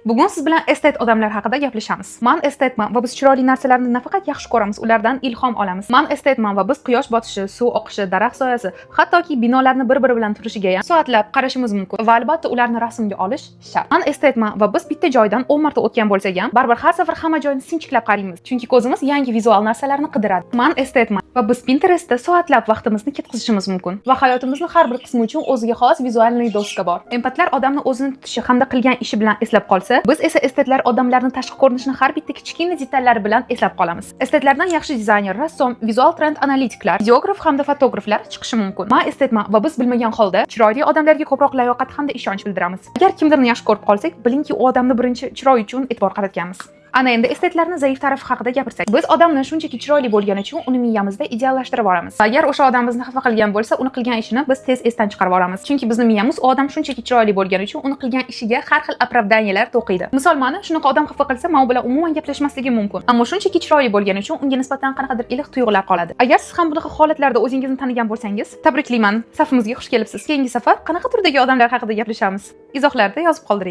Bugun siz bilan estet odamlar haqida gaplashamiz. Men estetman va biz chiroyli narsalarni nafaqat yaxshi ko'ramiz, ulardan ilhom olamiz. Men estetman va biz quyosh botishi, suv oqishi, daraxt soyasi, hattoki binolarni bir-biri bilan turishiga ham soatlab qarashimiz mumkin. Va albatta ularni rasmga olish shart. Men estetman va biz bitta joydan 10 marta o'tgan bo'lsak ham, baribir har safar hamma joyni sinchiklab qaraymiz, chunki ko'zimiz yangi vizual narsalarni qidiradi. Men estetman va biz Pinterestda soatlab vaqtimizni ketkazishimiz mumkin. Va hayotimizning har bir qismi uchun o'ziga xos vizualniy doska bor. Empatlar odamni o'zini tutishi hamda qilgan ishi bilan eslab qolsa, biz esa estetlar odamlarning tashqi ko'rinishini har bitta kichkina detallari bilan eslab qolamiz. Estetlardan yaxshi dizayner, rassom, vizual trend analitiklar, videograf hamda fotograflar chiqishi mumkin. Men estetman va biz bilmagan holda chiroyli odamlarga ko'proq layoqat hamda ishonch bildiramiz. Agar kimdirni yaxshi ko'rib qolsak, bilingki u odamni birinchi chiroy uchun e'tibor qaratganmiz. Ana endi estetlarning zaif tarafi haqida gapirsak, biz odamni shunchaki chiroyli bo'lgani uchun uni miyamizda ideallashtirib boramiz. Agar o'sha odam bizni xafa qilgan bo'lsa, uni qilgan ishini biz tez esdan chiqarib boramiz. Chunki bizning miyamiz u odam shunchaki chiroyli bo'lgani uchun uni qilgan ishiga har xil opravdaniyalar to'qiydi. Misol, meni shunaqa odam xafa qilsa, men u bilan umuman gaplashmasligim mumkin. Ammo shunchaki chiroyli bo'lgani uchun unga nisbatan qanaqadir iliq tuyg'ular qoladi. Agar siz ham bunaqa holatlarda o'zingizni tanigan bo'lsangiz, tabriklayman, safimizga xush kelibsiz. Keyingi safar qanaqa turdagi odamlar haqida gaplashamiz? Izohlarda yozib qoldiring.